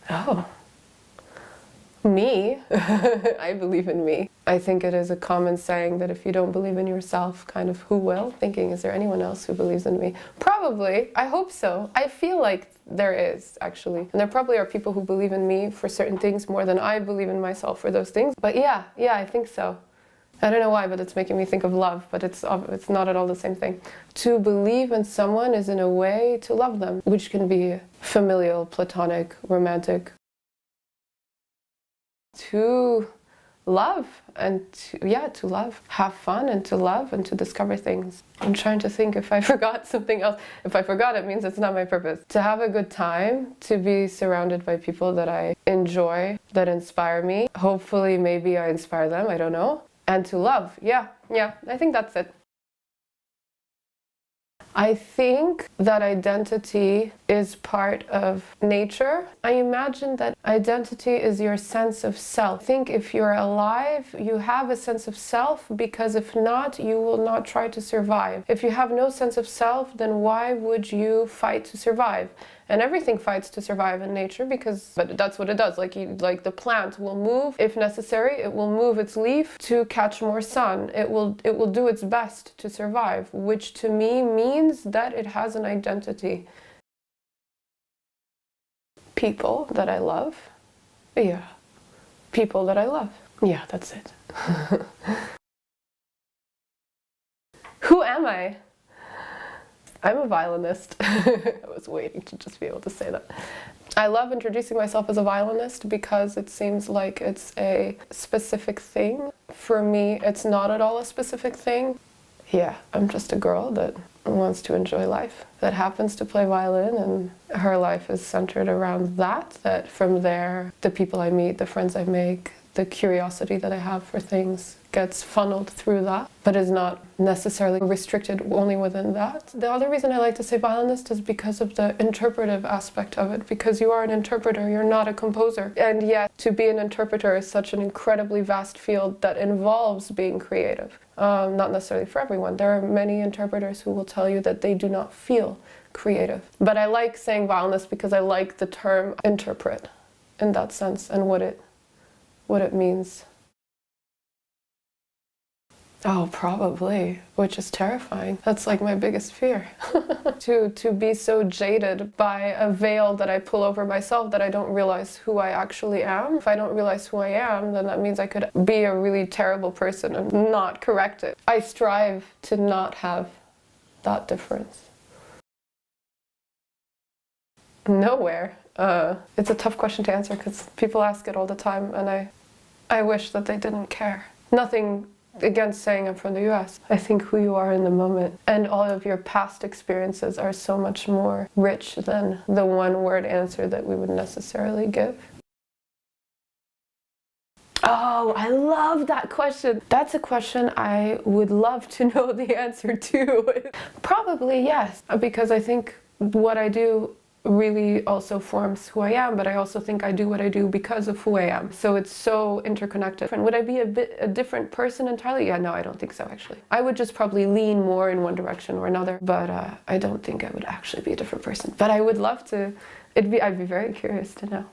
Oh. Me? I believe in me. I think it is a common saying that if you don't believe in yourself, kind of who will? Thinking, is there anyone else who believes in me? Probably. I hope so. I feel like there is, actually. And there probably are people who believe in me for certain things more than I believe in myself for those things. But yeah, I think so. I don't know why, but it's making me think of love, but it's not at all the same thing. To believe in someone is in a way to love them, which can be familial, platonic, romantic. To love and to love, have fun and to love and to discover things. I'm trying to think if I forgot something else. If I forgot, it means it's not my purpose. To have a good time, to be surrounded by people that I enjoy, that inspire me. Hopefully, maybe I inspire them, I don't know. And to love, yeah, I think that's it. I think that identity is part of nature. I imagine that identity is your sense of self. I think if you're alive, you have a sense of self, because if not, you will not try to survive. If you have no sense of self, then why would you fight to survive? And everything fights to survive in nature, but that's what it does. Like the plant will move if necessary. It will move its leaf to catch more sun. It will do its best to survive, which to me means that it has an identity. People that I love. Yeah. People that I love. Yeah, that's it. Who am I? I'm a violinist. I was waiting to just be able to say that. I love introducing myself as a violinist because it seems like it's a specific thing. For me, it's not at all a specific thing. Yeah, I'm just a girl that wants to enjoy life, that happens to play violin, and her life is centered around that from there, the people I meet, the friends I make, the curiosity that I have for things gets funneled through that, but is not necessarily restricted only within that. The other reason I like to say violinist is because of the interpretive aspect of it, because you are an interpreter, you're not a composer. And yet, to be an interpreter is such an incredibly vast field that involves being creative. Not necessarily for everyone. There are many interpreters who will tell you that they do not feel creative. But I like saying violinist because I like the term interpret in that sense and what it means. Oh, probably, which is terrifying. That's like my biggest fear. To be so jaded by a veil that I pull over myself that I don't realize who I actually am. If I don't realize who I am, then that means I could be a really terrible person and not correct it. I strive to not have that difference. Nowhere. It's a tough question to answer because people ask it all the time, and I wish that they didn't care. Nothing against saying I'm from the US. I think who you are in the moment and all of your past experiences are so much more rich than the one-word answer that we would necessarily give. Oh, I love that question. That's a question I would love to know the answer to. Probably yes, because I think what I do really also forms who I am, but I also think I do what I do because of who I am. So it's so interconnected. And would I be a different person entirely? Yeah, no, I don't think so, actually. I would just probably lean more in one direction or another, but I don't think I would actually be a different person. But I would love to. I'd be very curious to know.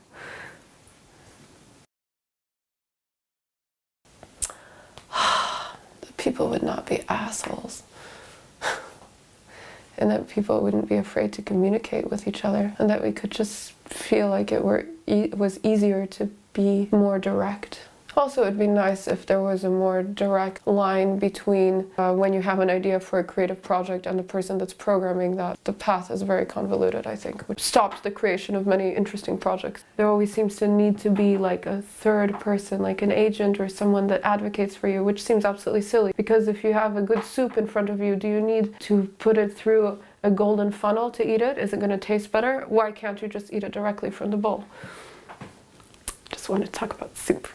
People would not be assholes. And that people wouldn't be afraid to communicate with each other, and that we could just feel like it was easier to be more direct. Also, it'd be nice if there was a more direct line between when you have an idea for a creative project and the person that's programming that. The path is very convoluted, I think, which stops the creation of many interesting projects. There always seems to need to be like a third person, like an agent or someone that advocates for you, which seems absolutely silly. Because if you have a good soup in front of you, do you need to put it through a golden funnel to eat it? Is it going to taste better? Why can't you just eat it directly from the bowl? Just want to talk about soup.